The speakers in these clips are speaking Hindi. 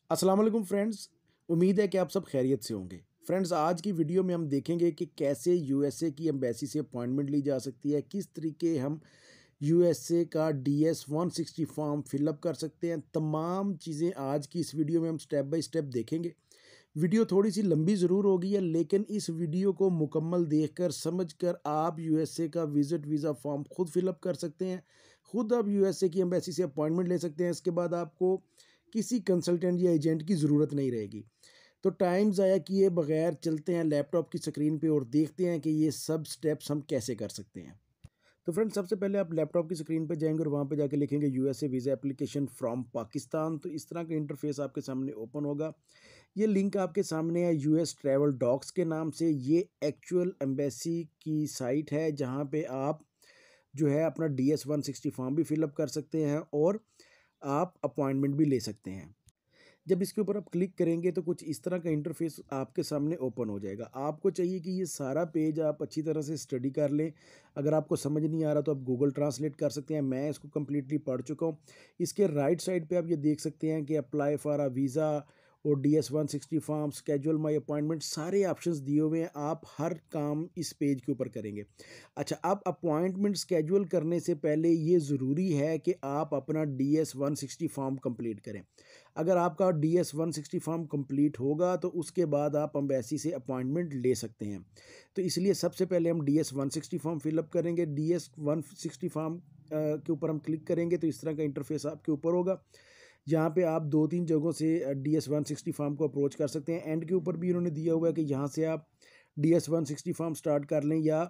अस्सलाम वालेकुम फ्रेंड्स। उम्मीद है कि आप सब खैरियत से होंगे। फ्रेंड्स, आज की वीडियो में हम देखेंगे कि कैसे यूएसए की एम्बेसी से अपॉइंटमेंट ली जा सकती है, किस तरीके हम यूएसए का डीएस 160 फॉर्म फिलअप कर सकते हैं। तमाम चीज़ें आज की इस वीडियो में हम स्टेप बाय स्टेप देखेंगे। वीडियो थोड़ी सी लंबी ज़रूर होगी है, लेकिन इस वीडियो को मुकम्मल देखकर समझकर आप यूएसए का विज़िट वीज़ा फॉर्म खुद फिलअप कर सकते हैं। खुद आप यूएसए की एम्बेसी से अपॉइंटमेंट ले सकते हैं। इसके बाद आपको किसी कंसल्टेंट या एजेंट की ज़रूरत नहीं रहेगी। तो टाइम ज़ाया किए बगैर चलते हैं लैपटॉप की स्क्रीन पे और देखते हैं कि ये सब स्टेप्स हम कैसे कर सकते हैं। तो फ्रेंड्स, सबसे पहले आप लैपटॉप की स्क्रीन पे जाएंगे और वहाँ पे जाके लिखेंगे USA visa application from Pakistan. तो इस तरह का इंटरफेस आपके सामने ओपन होगा। ये लिंक आपके सामने है यूएस ट्रैवल डॉक्स के नाम से। ये एक्चुअल एम्बेसी की साइट है जहाँ पे आप जो है अपना डीएस 160 फॉर्म भी फिलअप कर सकते हैं और आप अपॉइंटमेंट भी ले सकते हैं। जब इसके ऊपर आप क्लिक करेंगे तो कुछ इस तरह का इंटरफेस आपके सामने ओपन हो जाएगा। आपको चाहिए कि ये सारा पेज आप अच्छी तरह से स्टडी कर लें। अगर आपको समझ नहीं आ रहा तो आप गूगल ट्रांसलेट कर सकते हैं। मैं इसको कम्प्लीटली पढ़ चुका हूँ। इसके राइट साइड पे आप ये देख सकते हैं कि अप्लाई फॉर अ वीज़ा और DS 160 form, schedule my appointment, सारे ऑप्शंस दिए हुए हैं। आप हर काम इस पेज के ऊपर करेंगे। अच्छा, आप अपॉइंटमेंट स्केड्यूल करने से पहले ये ज़रूरी है कि आप अपना डीएस 160 फॉर्म कंप्लीट करें। अगर आपका डीएस 160 फॉर्म कंप्लीट होगा तो उसके बाद आप एम्बेसी से अपॉइंटमेंट ले सकते हैं। तो इसलिए सबसे पहले हम डीएस 160 फॉर्म फिलअप करेंगे। डीएस 160 फॉर्म के ऊपर हम क्लिक करेंगे तो इस तरह का इंटरफेस आपके ऊपर होगा। यहाँ पे आप 2-3 जगहों से डीएस 160 फॉर्म को अप्रोच कर सकते हैं। एंड के ऊपर भी इन्होंने दिया हुआ है कि यहाँ से आप डीएस 160 फॉर्म स्टार्ट कर लें, या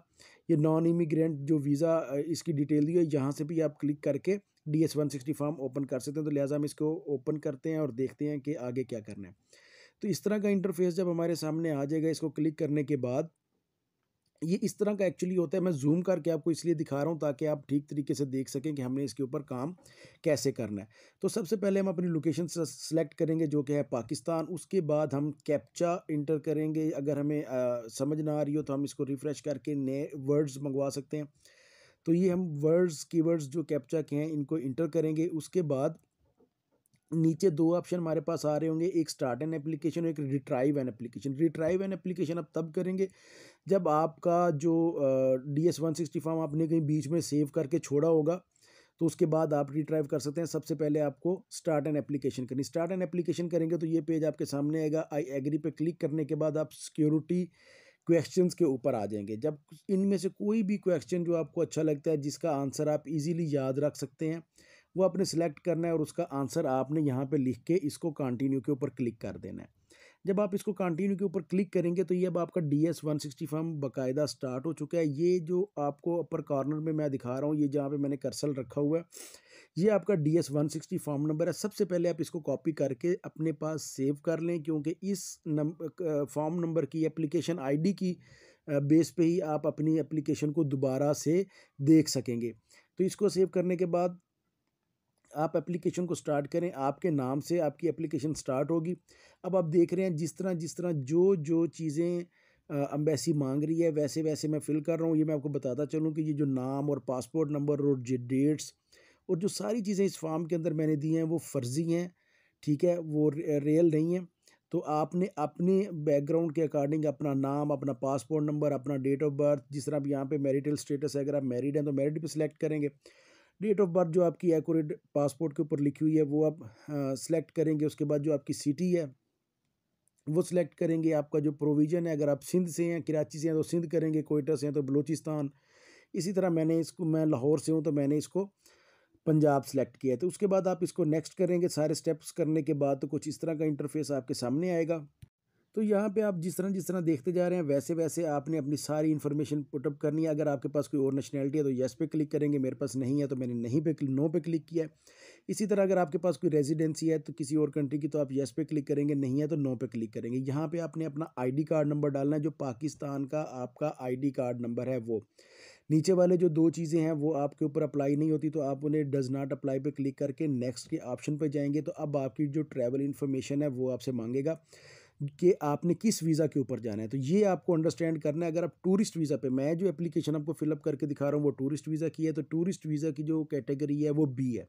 ये नॉन इमिग्रेंट जो वीज़ा इसकी डिटेल दी है यहाँ से भी आप क्लिक करके डीएस 160 फॉर्म ओपन कर सकते हैं। तो लिहाजा हम इसको ओपन करते हैं और देखते हैं कि आगे क्या करना है। तो इस तरह का इंटरफेस जब हमारे सामने आ जाएगा, इसको क्लिक करने के बाद ये इस तरह का एक्चुअली होता है। मैं जूम करके आपको इसलिए दिखा रहा हूँ ताकि आप ठीक तरीके से देख सकें कि हमने इसके ऊपर काम कैसे करना है। तो सबसे पहले हम अपनी लोकेशन सेलेक्ट करेंगे जो कि है पाकिस्तान। उसके बाद हम कैप्चा इंटर करेंगे। अगर हमें समझ ना आ रही हो तो हम इसको रिफ़्रेश करके नए वर्ड्स मंगवा सकते हैं। तो ये हम वर्ड्स कीवर्ड्स जो कैप्चा के हैं इनको इंटर करेंगे। उसके बाद नीचे 2 ऑप्शन हमारे पास आ रहे होंगे, एक स्टार्ट एन एप्लीकेशन और एक retrieve an application. Retrieve an application आप तब करेंगे जब आपका जो डीएस 160 फॉर्म आपने कहीं बीच में सेव करके छोड़ा होगा, तो उसके बाद आप रिट्राइव कर सकते हैं। सबसे पहले आपको स्टार्ट एन एप्लीकेशन करनी। स्टार्ट एन एप्लीकेशन करेंगे तो ये पेज आपके सामने आएगा। आई एग्री पे क्लिक करने के बाद आप सिक्योरिटी क्वेश्चंस के ऊपर आ जाएंगे। जब इनमें से कोई भी क्वेश्चन जो आपको अच्छा लगता है, जिसका आंसर आप इजीली याद रख सकते हैं, वो आपने सेलेक्ट करना है और उसका आंसर आपने यहाँ पे लिख के इसको कंटिन्यू के ऊपर क्लिक कर देना है। जब आप इसको कंटिन्यू के ऊपर क्लिक करेंगे तो ये अब आपका डीएस 160 फॉर्म बाकायदा स्टार्ट हो चुका है। ये जो आपको अपर कॉर्नर में मैं दिखा रहा हूँ, ये जहाँ पे मैंने कर्सर रखा हुआ है, ये आपका डीएस 160 फॉर्म नंबर है। सबसे पहले आप इसको कॉपी करके अपने पास सेव कर लें, क्योंकि इस फॉर्म नंबर की एप्लीकेशन आईडी की बेस पे ही आप अपनी एप्लीकेशन को दोबारा से देख सकेंगे। तो इसको सेव करने के बाद आप एप्लीकेशन को स्टार्ट करें। आपके नाम से आपकी एप्लीकेशन स्टार्ट होगी। अब आप देख रहे हैं जिस तरह जो जो चीज़ें एम्बेसी मांग रही है वैसे वैसे मैं फिल कर रहा हूँ। ये मैं आपको बताता चलूँ कि ये जो नाम और पासपोर्ट नंबर और जो डेट्स और जो सारी चीज़ें इस फॉर्म के अंदर मैंने दी हैं वो फ़र्ज़ी हैं, ठीक है, वो रियल नहीं है। तो आपने अपने बैकग्राउंड के अकॉर्डिंग अपना नाम, अपना पासपोर्ट नंबर, अपना डेट ऑफ बर्थ, जिस तरह अब यहाँ पे मैरिटल स्टेटस है, अगर आप मैरिड हैं तो मैरिड पे सिलेक्ट करेंगे। डेट ऑफ बर्थ जो आपकी एक्यूरेट पासपोर्ट के ऊपर लिखी हुई है वो आप सेलेक्ट करेंगे। उसके बाद जो आपकी सिटी है वो सिलेक्ट करेंगे। आपका जो प्रोविज़न है, अगर आप सिंध से हैं, कराची से हैं तो सिंध करेंगे, कोयटा से हैं तो बलूचिस्तान। इसी तरह मैं लाहौर से हूँ तो मैंने इसको पंजाब सेलेक्ट किया है। तो उसके बाद आप इसको नेक्स्ट करेंगे। सारे स्टेप्स करने के बाद तो कुछ इस तरह का इंटरफेस आपके सामने आएगा। तो यहाँ पे आप जिस तरह देखते जा रहे हैं वैसे वैसे आपने अपनी सारी इन्फॉर्मेशन पुटअप करनी है। अगर आपके पास कोई और नेशनैलिटी है तो येस पे क्लिक करेंगे। मेरे पास नहीं है तो मैंने नो पे क्लिक किया है। इसी तरह अगर आपके पास कोई रेजिडेंसी है तो किसी और कंट्री की, तो आप येस पे क्लिक करेंगे, नहीं है तो नो पे क्लिक करेंगे। यहाँ पे आपने अपना आईडी कार्ड नंबर डालना है, जो पाकिस्तान का आपका आईडी कार्ड नंबर है वो। नीचे वाले जो 2 चीज़ें हैं वो आपके ऊपर अप्लाई नहीं होती, तो आप उन्हें डज़ नॉट अप्लाई पे क्लिक करके नेक्स्ट के ऑप्शन पे जाएंगे। तो अब आपकी जो ट्रैवल इन्फॉर्मेशन है वो आपसे मांगेगा कि आपने किस वीज़ा के ऊपर जाना है। तो ये आपको अंडरस्टैंड करना है। अगर आप टूरिस्ट वीज़ा पे, मैं जो एप्लीकेशन आपको फिलअप करके दिखा रहा हूँ वो टूरिस्ट वीज़ा की है, तो टूरिस्ट वीज़ा की जो कैटेगरी है वो बी है।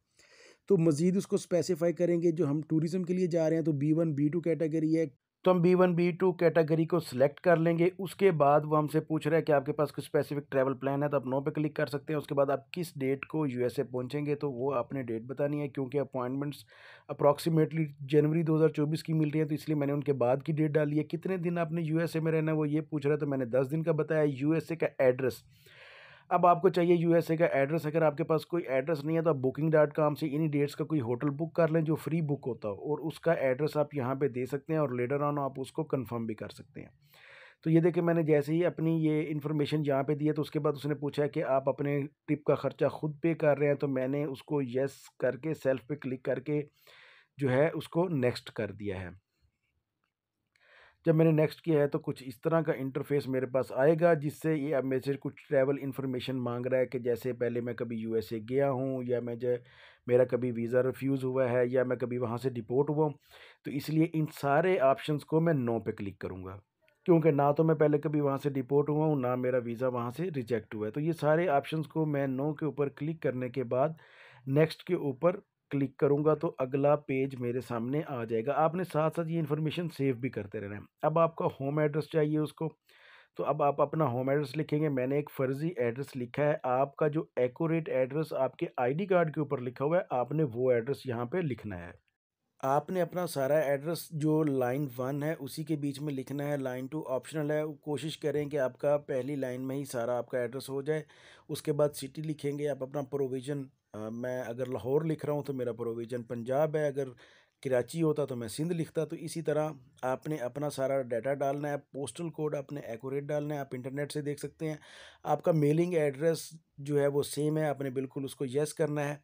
तो मज़ीद उसको स्पेसिफ़ाई करेंगे। जो हम टूरिज़्म के लिए जा रहे हैं तो B1 B2 कैटेगरी है, तो हम B1 B2 कैटेगरी को सिलेक्ट कर लेंगे। उसके बाद वो हमसे पूछ रहा है कि आपके पास कुछ स्पेसिफिक ट्रैवल प्लान है, तो आप नो पे क्लिक कर सकते हैं। उसके बाद आप किस डेट को यूएसए पहुंचेंगे, तो वो आपने डेट बतानी है, क्योंकि अपॉइंटमेंट्स अप्रॉक्सीमेटली जनवरी 2024 की मिल रही है, तो इसलिए मैंने उनके बाद की डेट डाली है। कितने दिन आपने यूएसए में रहना है वो ये पूछ रहा है, तो मैंने 10 दिन का बताया। यूएसए का एड्रेस, अब आपको चाहिए यूएसए का एड्रेस। अगर आपके पास कोई एड्रेस नहीं है तो आप booking.com से इन्हीं डेट्स का कोई होटल बुक कर लें जो फ्री बुक होता हो, और उसका एड्रेस आप यहाँ पे दे सकते हैं, और लेटर ऑन आप उसको कंफर्म भी कर सकते हैं। तो ये देखिए, मैंने जैसे ही अपनी ये इन्फॉर्मेशन यहाँ पे दी है, तो उसके बाद उसने पूछा है कि आप अपने ट्रिप का खर्चा खुद पे कर रहे हैं, तो मैंने उसको येस करके सेल्फ पे क्लिक करके जो है उसको नेक्स्ट कर दिया है। जब मैंने नेक्स्ट किया है तो कुछ इस तरह का इंटरफेस मेरे पास आएगा, जिससे ये अब मेरे से कुछ ट्रैवल इन्फॉर्मेशन मांग रहा है कि जैसे पहले मैं कभी यूएसए गया हूँ, या मेरा कभी वीज़ा रिफ्यूज़ हुआ है, या मैं कभी वहाँ से डिपोर्ट हुआ हूँ। तो इसलिए इन सारे ऑप्शंस को मैं नो पे क्लिक करूँगा, क्योंकि ना तो मैं पहले कभी वहाँ से डिपोर्ट हुआ हूँ, ना मेरा वीज़ा वहाँ से रिजेक्ट हुआ है। तो ये सारे ऑप्शंस को मैं नो के ऊपर क्लिक करने के बाद नेक्स्ट के ऊपर क्लिक करूँगा, तो अगला पेज मेरे सामने आ जाएगा। आपने साथ साथ ये इन्फॉर्मेशन सेव भी करते रहना है। अब आपका होम एड्रेस चाहिए उसको, तो अब आप अपना होम एड्रेस लिखेंगे। मैंने एक फ़र्ज़ी एड्रेस लिखा है। आपका जो एक्यूरेट एड्रेस आपके आईडी कार्ड के ऊपर लिखा हुआ है, आपने वो एड्रेस यहाँ पे लिखना है। आपने अपना सारा एड्रेस जो लाइन 1 है उसी के बीच में लिखना है, लाइन 2 ऑप्शनल है। कोशिश करें कि आपका पहली लाइन में ही सारा आपका एड्रेस हो जाए। उसके बाद सिटी लिखेंगे आप अपना, प्रोविज़न मैं अगर लाहौर लिख रहा हूँ तो मेरा प्रोविज़न पंजाब है, अगर कराची होता तो मैं सिंध लिखता। तो इसी तरह आपने अपना सारा डाटा डालना है, पोस्टल कोड आपने एक्यूरेट डालना है, आप इंटरनेट से देख सकते हैं। आपका मेलिंग एड्रेस जो है वो सेम है, आपने बिल्कुल उसको येस करना है।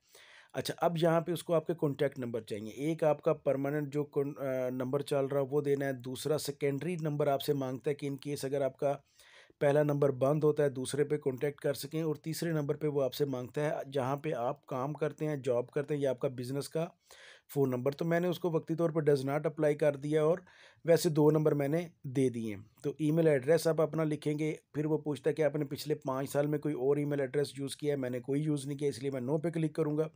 अच्छा, अब यहाँ पे उसको आपके कॉन्टैक्ट नंबर चाहिए। एक आपका परमानेंट जो नंबर चल रहा है वो देना है। दूसरा सेकेंडरी नंबर आपसे मांगता है कि इन केस अगर आपका पहला नंबर बंद होता है दूसरे पे कॉन्टैक्ट कर सकें। और तीसरे नंबर पे वो आपसे मांगता है जहाँ पे आप काम करते हैं, जॉब करते हैं, या आपका बिज़नेस का फ़ोन नंबर। तो मैंने उसको वक्ती तौर पर डज़ नॉट अप्लाई कर दिया, और वैसे 2 नंबर मैंने दे दिए। तो ईमेल एड्रेस आप अपना लिखेंगे। फिर वो पूछता है कि आपने पिछले 5 साल में कोई और ईमेल एड्रेस यूज़ किया है। मैंने कोई यूज़ नहीं किया, इसलिए मैं नो पे क्लिक करूँगा।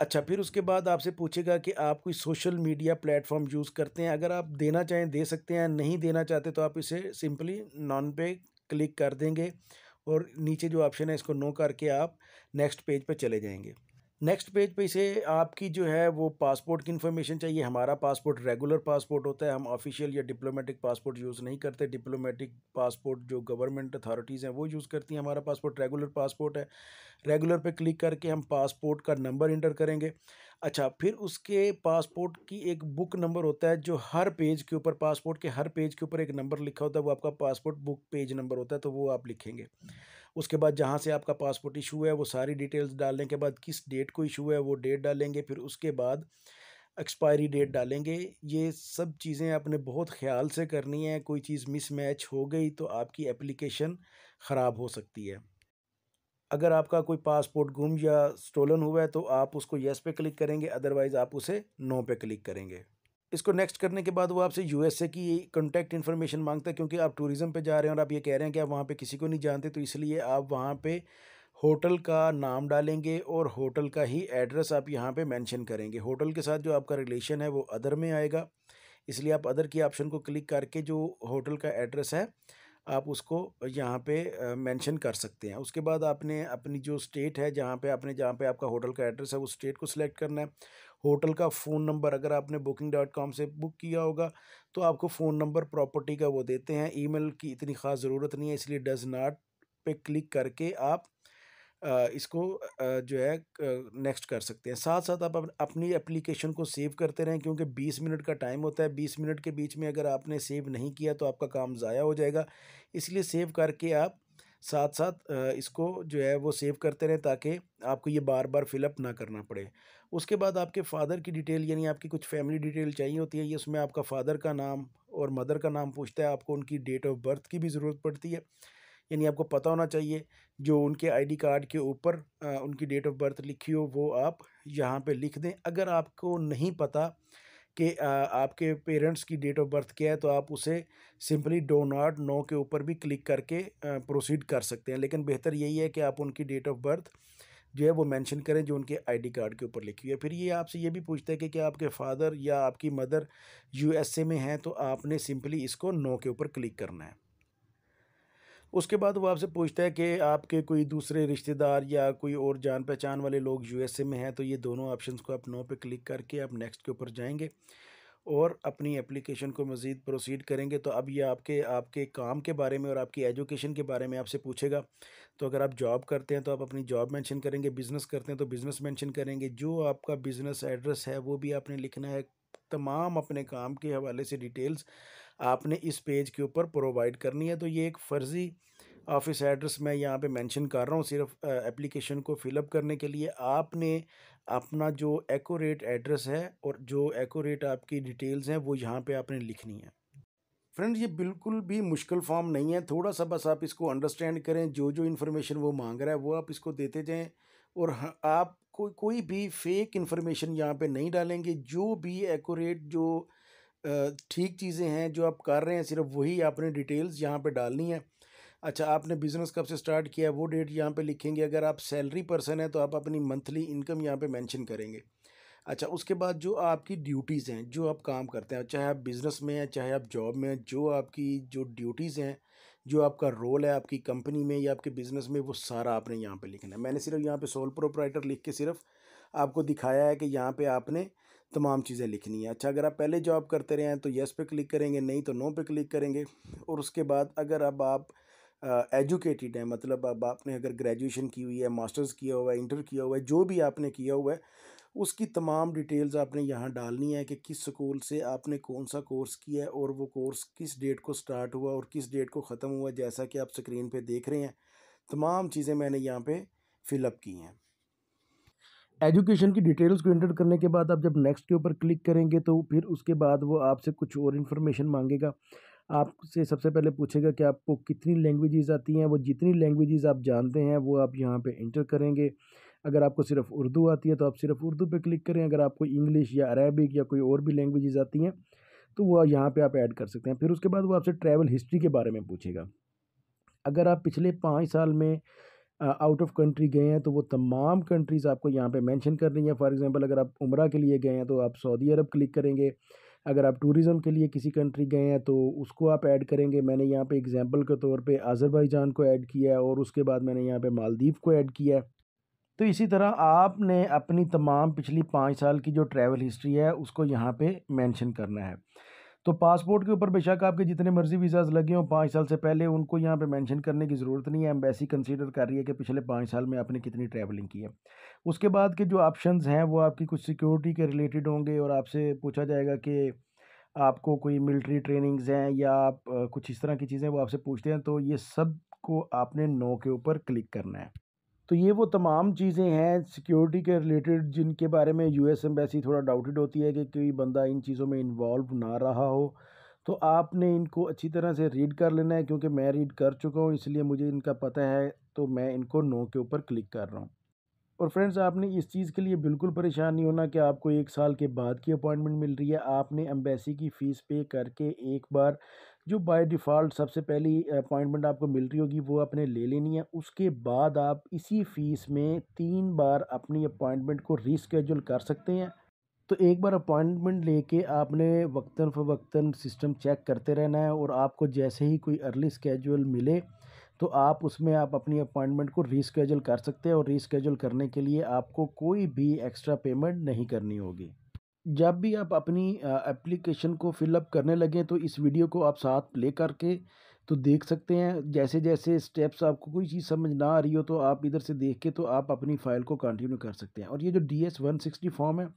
अच्छा, फिर उसके बाद आपसे पूछेगा कि आप कोई सोशल मीडिया प्लेटफॉर्म यूज़ करते हैं। अगर आप देना चाहें दे सकते हैं, नहीं देना चाहते तो आप इसे सिंपली नॉन पे क्लिक कर देंगे, और नीचे जो ऑप्शन है इसको नो करके आप नेक्स्ट पेज पे चले जाएंगे। नेक्स्ट पेज पे इसे आपकी जो है वो पासपोर्ट की इन्फॉर्मेशन चाहिए। हमारा पासपोर्ट रेगुलर पासपोर्ट होता है, हम ऑफिशियल या डिप्लोमेटिक पासपोर्ट यूज़ नहीं करते। डिप्लोमेटिक पासपोर्ट जो गवर्नमेंट अथॉरिटीज़ हैं वो यूज़ करती हैं। हमारा पासपोर्ट रेगुलर पासपोर्ट है। रेगुलर पे क्लिक करके हम पासपोर्ट का नंबर इंटर करेंगे। अच्छा, फिर उसके पासपोर्ट की एक बुक नंबर होता है, जो हर पेज के ऊपर, पासपोर्ट के हर पेज के ऊपर एक नंबर लिखा होता है, वो आपका पासपोर्ट बुक पेज नंबर होता है, तो वो आप लिखेंगे। उसके बाद जहाँ से आपका पासपोर्ट इशू है वो सारी डिटेल्स डालने के बाद किस डेट को इशू है वो डेट डालेंगे। फिर उसके बाद एक्सपायरी डेट डालेंगे। ये सब चीज़ें आपने बहुत ख़्याल से करनी है। कोई चीज़ मिसमैच हो गई तो आपकी एप्लीकेशन ख़राब हो सकती है। अगर आपका कोई पासपोर्ट गुम या स्टोलन हुआ है तो आप उसको येस पे क्लिक करेंगे, अदरवाइज़ आप उसे नो पे क्लिक करेंगे। इसको नेक्स्ट करने के बाद वो आपसे यूएसए की कॉन्टैक्ट इन्फॉर्मेशन मांगता है, क्योंकि आप टूरिज़्म पे जा रहे हैं और आप ये कह रहे हैं कि आप वहाँ पे किसी को नहीं जानते, तो इसलिए आप वहाँ पे होटल का नाम डालेंगे और होटल का ही एड्रेस आप यहाँ पे मेंशन करेंगे। होटल के साथ जो आपका रिलेशन है वो अदर में आएगा, इसलिए आप अदर की ऑप्शन को क्लिक करके जो होटल का एड्रेस है आप उसको यहाँ पे मेंशन कर सकते हैं। उसके बाद आपने अपनी जो स्टेट है जहाँ पे आपका होटल का एड्रेस है, उस स्टेट को सिलेक्ट करना है। होटल का फ़ोन नंबर, अगर आपने booking.com से बुक किया होगा तो आपको फ़ोन नंबर प्रॉपर्टी का वो देते हैं। ईमेल की इतनी ख़ास ज़रूरत नहीं है, इसलिए डज़ नॉट पे क्लिक करके आप इसको जो है नेक्स्ट कर सकते हैं। साथ साथ आप अपनी एप्लीकेशन को सेव करते रहें, क्योंकि 20 मिनट का टाइम होता है। 20 मिनट के बीच में अगर आपने सेव नहीं किया तो आपका काम ज़ाया हो जाएगा। इसलिए सेव करके आप साथ साथ इसको जो है वो सेव करते रहें, ताकि आपको ये बार बार फिलअप ना करना पड़े। उसके बाद आपके फादर की डिटेल, यानी आपकी कुछ फैमिली डिटेल चाहिए होती है। ये उसमें आपका फादर का नाम और मदर का नाम पूछता है। आपको उनकी डेट ऑफ बर्थ की भी ज़रूरत पड़ती है, यानी आपको पता होना चाहिए जो उनके आईडी कार्ड के ऊपर उनकी डेट ऑफ बर्थ लिखी हो वो आप यहाँ पे लिख दें। अगर आपको नहीं पता कि आपके पेरेंट्स की डेट ऑफ बर्थ क्या है, तो आप उसे सिंपली डो नॉट नो के ऊपर भी क्लिक करके प्रोसीड कर सकते हैं। लेकिन बेहतर यही है कि आप उनकी डेट ऑफ बर्थ जो है वो मेंशन करें जो उनके आईडी कार्ड के ऊपर लिखी हुई है। फिर ये आपसे ये भी पूछता है कि क्या आपके फादर या आपकी मदर यूएसए में हैं, तो आपने सिंपली इसको नो के ऊपर क्लिक करना है। उसके बाद वो आपसे पूछता है कि आपके कोई दूसरे रिश्तेदार या कोई और जान पहचान वाले लोग यूएसए में हैं, तो ये दोनों ऑप्शंस को आप नो पे क्लिक करके आप नेक्स्ट के ऊपर जाएंगे और अपनी एप्लीकेशन को मज़ीद प्रोसीड करेंगे। तो अब ये आपके आपके काम के बारे में और आपकी एजुकेशन के बारे में आपसे पूछेगा। तो अगर आप जॉब करते हैं तो आप अपनी जॉब मेंशन करेंगे, बिज़नेस करते हैं तो बिज़नेस मेंशन करेंगे, जो आपका बिज़नेस एड्रेस है वो भी आपने लिखना है। तमाम अपने काम के हवाले से डिटेल्स आपने इस पेज के ऊपर प्रोवाइड करनी है। तो ये एक फ़र्ज़ी ऑफिस एड्रेस मैं यहाँ पे मेंशन कर रहा हूँ सिर्फ एप्लीकेशन को फिलअप करने के लिए। आपने अपना जो एक्यूरेट एड्रेस है और जो एक्यूरेट आपकी डिटेल्स हैं वो यहाँ पे आपने लिखनी है। फ्रेंड्स, ये बिल्कुल भी मुश्किल फॉर्म नहीं है, थोड़ा सा बस आप इसको अंडरस्टैंड करें। जो जो इन्फॉर्मेशन वो मांग रहा है वो आप इसको देते जाएं और आप कोई भी फेक इन्फॉर्मेशन यहाँ पे नहीं डालेंगे। जो भी एक्यूरेट जो ठीक चीज़ें हैं जो आप कर रहे हैं सिर्फ वही आपने डिटेल्स यहाँ पे डालनी है। अच्छा, आपने बिज़नेस कब से स्टार्ट किया है वो डेट यहाँ पे लिखेंगे। अगर आप सैलरी पर्सन है तो आप अपनी मंथली इनकम यहाँ पे मेंशन करेंगे। अच्छा, उसके बाद जो आपकी ड्यूटीज़ हैं, जो आप काम करते हैं, चाहे आप बिज़नेस में हैं, चाहे आप जॉब में हैं, जो आपकी जो ड्यूटीज़ हैं, जो आपका रोल है आपकी कंपनी में या आपके बिज़नेस में, वो सारा आपने यहाँ पे लिखना है। मैंने सिर्फ यहाँ पे सोल प्रोप्राइटर लिख के सिर्फ आपको दिखाया है कि यहाँ पे आपने तमाम चीज़ें लिखनी है। अच्छा, अगर आप पहले जॉब करते रहे हैं तो येस पे क्लिक करेंगे, नहीं तो नो पे क्लिक करेंगे। और उसके बाद अगर अब आप एजुकेटेड हैं, मतलब अब आपने अगर ग्रेजुएशन की हुई है, मास्टर्स किया हुआ है, इंटर किया हुआ है, जो भी आपने किया हुआ है उसकी तमाम डिटेल्स आपने यहाँ डालनी है कि किस स्कूल से आपने कौन सा कोर्स किया है और वो कोर्स किस डेट को स्टार्ट हुआ और किस डेट को ख़त्म हुआ। जैसा कि आप स्क्रीन पे देख रहे हैं, तमाम चीज़ें मैंने यहाँ पे फिलअप की हैं। एजुकेशन की डिटेल्स को एंटर करने के बाद आप जब नेक्स्ट के ऊपर क्लिक करेंगे तो फिर उसके बाद वो आपसे कुछ और इन्फॉर्मेशन मांगेगा। आपसे सबसे पहले पूछेगा कि आपको कितनी लैंग्वेजेस आती हैं। वो जितनी लैंग्वेजेस आप जानते हैं वो आप यहाँ पे एंटर करेंगे। अगर आपको सिर्फ उर्दू आती है तो आप सिर्फ उर्दू पे क्लिक करें। अगर आपको इंग्लिश या अरेबिक या कोई और भी लैंग्वेजेस आती हैं तो वो यहाँ पे आप ऐड कर सकते हैं। फिर उसके बाद वो आपसे ट्रैवल हिस्ट्री के बारे में पूछेगा। अगर आप पिछले 5 साल में आउट ऑफ कंट्री गए हैं तो वो तमाम कंट्रीज़ आपको यहाँ पे मेंशन करनी है। फॉर एग्जांपल, अगर आप उम्रा के लिए गए हैं तो आप सऊदी अरब क्लिक करेंगे। अगर आप टूरिज़्म के लिए किसी कंट्री गए हैं तो उसको आप ऐड करेंगे। मैंने यहाँ पे एग्जांपल के तौर पे अज़रबैजान को ऐड किया है और उसके बाद मैंने यहाँ पे मालदीव को ऐड किया है। तो इसी तरह आपने अपनी तमाम पिछली 5 साल की जो ट्रैवल हिस्ट्री है उसको यहाँ पे मेंशन करना है। तो पासपोर्ट के ऊपर बेशक आपके जितने मर्जी वीज़ाज़ लगे हों 5 साल से पहले, उनको यहाँ पे मेंशन करने की ज़रूरत नहीं है। एम्बेसी कंसीडर कर रही है कि पिछले 5 साल में आपने कितनी ट्रैवलिंग की है। उसके बाद के जो ऑप्शंस हैं वो आपकी कुछ सिक्योरिटी के रिलेटेड होंगे और आपसे पूछा जाएगा कि आपको कोई मिलिट्री ट्रेनिंग्स हैं या आप कुछ इस तरह की चीज़ें वो आपसे पूछते हैं। तो ये सब को आपने नो के ऊपर क्लिक करना है। तो ये वो तमाम चीज़ें हैं सिक्योरिटी के रिलेटेड जिनके बारे में यूएस एम्बेसी थोड़ा डाउटेड होती है कि कोई बंदा इन चीज़ों में इन्वॉल्व ना रहा हो। तो आपने इनको अच्छी तरह से रीड कर लेना है, क्योंकि मैं रीड कर चुका हूँ इसलिए मुझे इनका पता है। तो मैं इनको नो के ऊपर क्लिक कर रहा हूँ। और फ्रेंड्स, आपने इस चीज़ के लिए बिल्कुल परेशान नहीं होना कि आपको 1 साल के बाद की अपॉइंटमेंट मिल रही है। आपने एम्बेसी की फ़ीस पे करके एक बार जो बाय डिफ़ॉल्ट सबसे पहली अपॉइंटमेंट आपको मिल रही होगी वो आपने ले लेनी है। उसके बाद आप इसी फ़ीस में 3 बार अपनी अपॉइंटमेंट को रीशेड्यूल कर सकते हैं। तो एक बार अपॉइंटमेंट लेके आपने वक्तन फ़वक्तन सिस्टम चेक करते रहना है और आपको जैसे ही कोई अर्ली स्केड्यूल मिले तो आप उसमें आप अपनी अपॉइंटमेंट को रीशेड्यूल कर सकते हैं और रीशेड्यूल करने के लिए आपको कोई भी एक्स्ट्रा पेमेंट नहीं करनी होगी। जब भी आप अपनी एप्लीकेशन को फ़िलअप करने लगें तो इस वीडियो को आप साथ प्ले करके तो देख सकते हैं। जैसे-जैसे स्टेप्स आपको कोई चीज़ समझ ना आ रही हो तो आप इधर से देख के तो आप अपनी फ़ाइल को कंटिन्यू कर सकते हैं। और ये जो DS 160 फॉर्म है,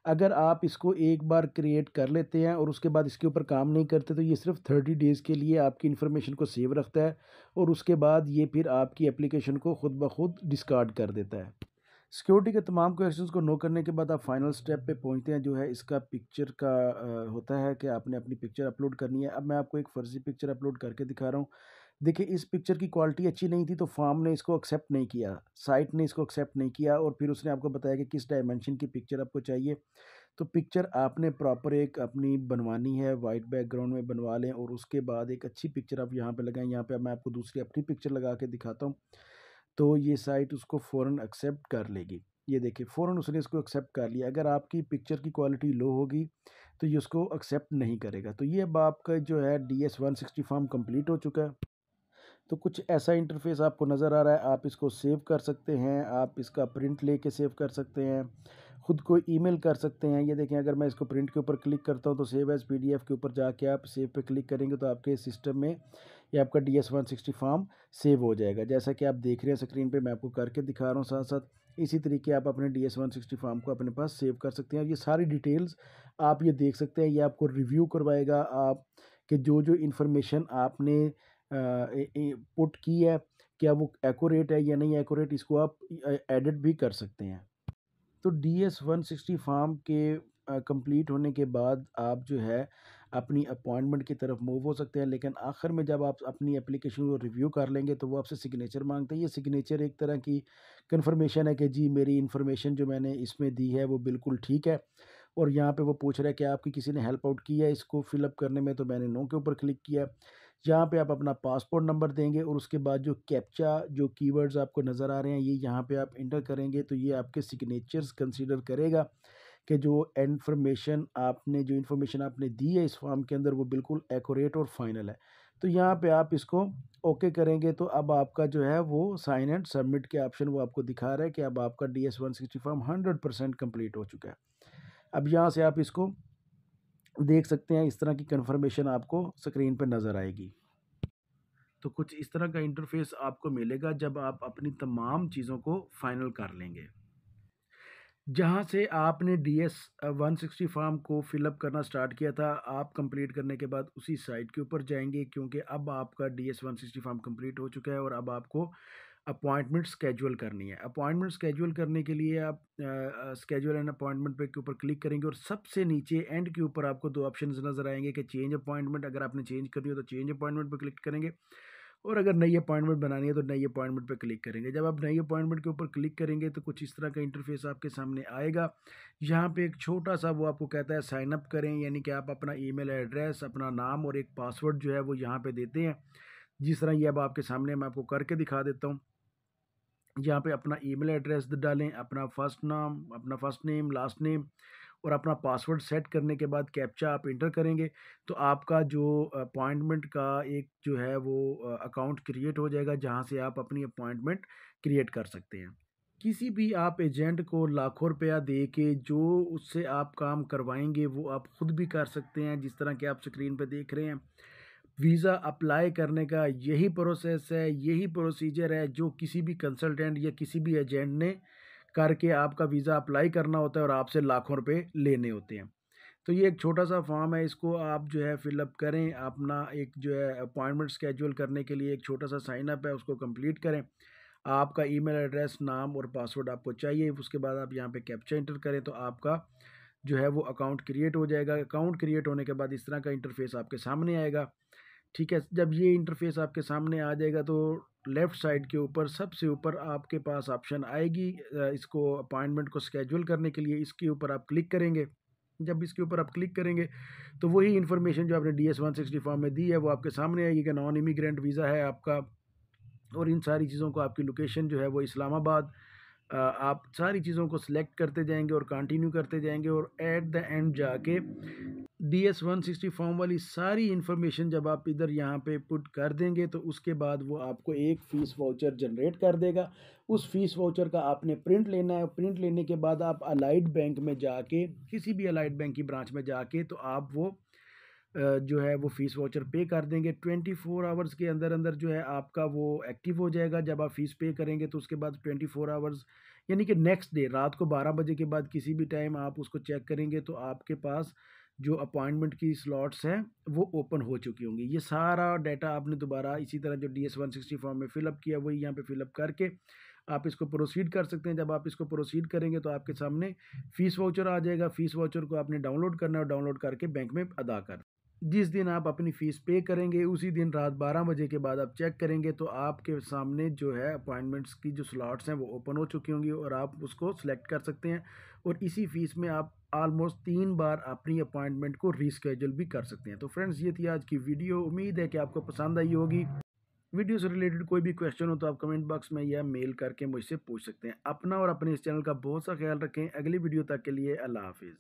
अगर आप इसको एक बार क्रिएट कर लेते हैं और उसके बाद इसके ऊपर काम नहीं करते तो ये सिर्फ 30 डेज़ के लिए आपकी इन्फॉर्मेशन को सेव रखता है और उसके बाद ये फिर आपकी एप्लीकेशन को खुद ब खुद डिस्कार्ड कर देता है। सिक्योरिटी के तमाम क्वेश्चंस को नो करने के बाद आप फाइनल स्टेप पे पहुंचते हैं, जो है इसका पिक्चर का होता है कि आपने अपनी पिक्चर अपलोड करनी है। अब मैं आपको एक फ़र्ज़ी पिक्चर अपलोड करके दिखा रहा हूँ। देखिए, इस पिक्चर की क्वालिटी अच्छी नहीं थी तो फार्म ने इसको एक्सेप्ट नहीं किया, साइट ने इसको एक्सेप्ट नहीं किया और फिर उसने आपको बताया कि किस डायमेंशन की पिक्चर आपको चाहिए। तो पिक्चर आपने प्रॉपर एक अपनी बनवानी है, वाइट बैकग्राउंड में बनवा लें और उसके बाद एक अच्छी पिक्चर आप यहाँ पे लगाएं। यहाँ पे मैं आपको दूसरी अपनी पिक्चर लगा के दिखाता हूँ। तो ये साइट उसको फ़ौरन एक्सेप्ट कर लेगी। ये देखिए फ़ौरन उसने इसको एक्सेप्ट कर लिया। अगर आपकी पिक्चर की क्वालिटी लो होगी तो ये उसको एक्सेप्ट नहीं करेगा। तो ये अब आपका जो है DS-160 फॉर्म कंप्लीट हो चुका है। तो कुछ ऐसा इंटरफेस आपको नज़र आ रहा है। आप इसको सेव कर सकते हैं, आप इसका प्रिंट लेके सेव कर सकते हैं, ख़ुद को ईमेल कर सकते हैं। ये देखें, अगर मैं इसको प्रिंट के ऊपर क्लिक करता हूँ तो सेव एज़ PDF के ऊपर जाके आप सेव पे क्लिक करेंगे तो आपके सिस्टम में ये आपका DS-160 फॉर्म सेव हो जाएगा। जैसा कि आप देख रहे हैं स्क्रीन पे, मैं आपको करके दिखा रहा हूँ साथ साथ। इसी तरीके आप अपने DS-160 फॉर्म को अपने पास सेव कर सकते हैं। ये सारी डिटेल्स आप ये देख सकते हैं। ये आपको रिव्यू करवाएगा आप कि जो इन्फॉर्मेशन आपने पुट की है, क्या वो एक्यूरेट है या नहीं एक्यूरेट, इसको आप एडिट भी कर सकते हैं। तो DS-160 फॉर्म के कंप्लीट होने के बाद आप जो है अपनी अपॉइंटमेंट की तरफ मूव हो सकते हैं। लेकिन आखिर में जब आप अपनी एप्लीकेशन को रिव्यू कर लेंगे तो वो आपसे सिग्नेचर मांगते हैं। ये सिग्नेचर एक तरह की कंफर्मेशन है कि जी मेरी इन्फॉर्मेशन जो मैंने इसमें दी है वो बिल्कुल ठीक है। और यहाँ पे वो पूछ रहा है कि आपकी किसी ने हेल्प आउट की है इसको फिलअप करने में, तो मैंने नो के ऊपर क्लिक किया। यहाँ पे आप अपना पासपोर्ट नंबर देंगे और उसके बाद जो कैप्चा जो कीवर्ड्स आपको नज़र आ रहे हैं ये यहाँ पे आप इंटर करेंगे तो ये आपके सिग्नेचर्स कंसीडर करेगा कि जो इन्फॉर्मेशन आपने दी है इस फॉर्म के अंदर वो बिल्कुल एक्यूरेट और फाइनल है। तो यहाँ पे आप इसको ओके करेंगे तो अब आपका जो है वो साइन एंड सबमिट के ऑप्शन वो आपको दिखा रहा है कि अब आपका DS-160 फॉर्म 100% कंप्लीट हो चुका है। अब यहाँ से आप इसको देख सकते हैं, इस तरह की कंफर्मेशन आपको स्क्रीन पर नज़र आएगी। तो कुछ इस तरह का इंटरफेस आपको मिलेगा जब आप अपनी तमाम चीज़ों को फाइनल कर लेंगे। जहाँ से आपने DS-160 फॉर्म को फिलअप करना स्टार्ट किया था, आप कंप्लीट करने के बाद उसी साइट के ऊपर जाएंगे क्योंकि अब आपका DS-160 फॉर्म कंप्लीट हो चुका है और अब आपको अपॉइंटमेंट स्केड्यूल करनी है। अपॉइंटमेंट स्केड्यूल करने के लिए आप स्केड्यूल एंड अपॉइंटमेंट पे के ऊपर क्लिक करेंगे और सबसे नीचे एंड के ऊपर आपको दो ऑप्शंस नज़र आएंगे कि चेंज अपॉइंटमेंट। अगर आपने चेंज करनी हो तो चेंज अपॉइंटमेंट पे क्लिक करेंगे और अगर नई अपॉइंटमेंट बनानी है तो नई अपॉइंटमेंट पे क्लिक करेंगे। जब आप नई अपॉइंटमेंट के ऊपर क्लिक करेंगे तो कुछ इस तरह का इंटरफेस आपके सामने आएगा। यहाँ पे एक छोटा सा वो आपको कहता है साइन अप करें, यानी कि आप अपना ईमेल एड्रेस, अपना नाम और एक पासवर्ड जो है वो यहाँ पे देते हैं। जिस तरह ये अब आपके सामने मैं आपको करके दिखा देता हूँ। यहाँ पे अपना ईमेल एड्रेस डालें, अपना फर्स्ट नाम, अपना फर्स्ट नेम, लास्ट नेम और अपना पासवर्ड सेट करने के बाद कैप्चा आप इंटर करेंगे तो आपका जो अपॉइंटमेंट का एक जो है वो अकाउंट क्रिएट हो जाएगा जहाँ से आप अपनी अपॉइंटमेंट क्रिएट कर सकते हैं। किसी भी आप एजेंट को लाखों रुपया दे के जो उससे आप काम करवाएंगे वो आप खुद भी कर सकते हैं। जिस तरह के आप स्क्रीन पे देख रहे हैं, वीज़ा अप्लाई करने का यही प्रोसेस है, यही प्रोसीजर है जो किसी भी कंसल्टेंट या किसी भी एजेंट ने करके आपका वीज़ा अप्लाई करना होता है और आपसे लाखों रुपए लेने होते हैं। तो ये एक छोटा सा फॉर्म है, इसको आप जो है फिलअप करें। अपना एक जो है अपॉइंटमेंट स्केड्यूल करने के लिए एक छोटा सा साइन अप है, उसको कंप्लीट करें। आपका ईमेल एड्रेस, नाम और पासवर्ड आपको चाहिए। उसके बाद आप यहाँ पे कैप्चा इंटर करें तो आपका जो है वो अकाउंट क्रिएट हो जाएगा। अकाउंट क्रिएट होने के बाद इस तरह का इंटरफेस आपके सामने आएगा। ठीक है, जब ये इंटरफेस आपके सामने आ जाएगा तो लेफ़्ट साइड के ऊपर सबसे ऊपर आपके पास ऑप्शन आएगी इसको अपॉइंटमेंट को स्केड्यूल करने के लिए। इसके ऊपर आप क्लिक करेंगे। जब इसके ऊपर आप क्लिक करेंगे तो वही इन्फॉर्मेशन जो आपने DS-160 फॉर्म में दी है वो आपके सामने आएगी कि नॉन इमिग्रेंट वीज़ा है आपका और इन सारी चीज़ों को आपकी लोकेशन जो है वो इस्लामाबाद। आप सारी चीज़ों को सिलेक्ट करते जाएंगे और कंटिन्यू करते जाएंगे और एट द एंड जाके DS-160 फॉर्म वाली सारी इन्फॉर्मेशन जब आप इधर यहाँ पे पुट कर देंगे तो उसके बाद वो आपको एक फ़ीस वाउचर जनरेट कर देगा। उस फ़ीस वाउचर का आपने प्रिंट लेना है। प्रिंट लेने के बाद आप अलाइड बैंक में जाके, किसी भी अलाइड बैंक की ब्रांच में जाके तो आप वो जो है वो फ़ीस वाउचर पे कर देंगे। 24 आवर्स के अंदर अंदर जो है आपका वो एक्टिव हो जाएगा। जब आप फ़ीस पे करेंगे तो उसके बाद 24 आवर्स यानी कि नेक्स्ट डे रात को 12 बजे के बाद किसी भी टाइम आप उसको चेक करेंगे तो आपके पास जो अपॉइंटमेंट की स्लॉट्स हैं वो ओपन हो चुकी होंगी। ये सारा डाटा आपने दोबारा इसी तरह जो DS-160 फॉर्म में फ़िलअप किया वही यहाँ पे फ़िलअप करके आप इसको प्रोसीड कर सकते हैं। जब आप इसको प्रोसीड करेंगे तो आपके सामने फ़ीस वाउचर आ जाएगा। फ़ीस वाउचर को आपने डाउनलोड करना है और डाउनलोड करके बैंक में अदा कर। जिस दिन आप अपनी फ़ीस पे करेंगे उसी दिन रात 12 बजे के बाद आप चेक करेंगे तो आपके सामने जो है अपॉइंटमेंट्स की जो स्लॉट्स हैं वो ओपन हो चुकी होंगी और आप उसको सिलेक्ट कर सकते हैं और इसी फ़ीस में आप ऑलमोस्ट 3 बार अपनी अपॉइंटमेंट को रीस्केड्यूल भी कर सकते हैं। तो फ्रेंड्स, ये थी आज की वीडियो। उम्मीद है कि आपको पसंद आई होगी। वीडियो से रिलेटेड कोई भी क्वेश्चन हो तो आप कमेंट बॉक्स में या मेल करके मुझसे पूछ सकते हैं। अपना और अपने इस चैनल का बहुत सा ख्याल रखें। अगली वीडियो तक के लिए अल्लाह हाफिज़।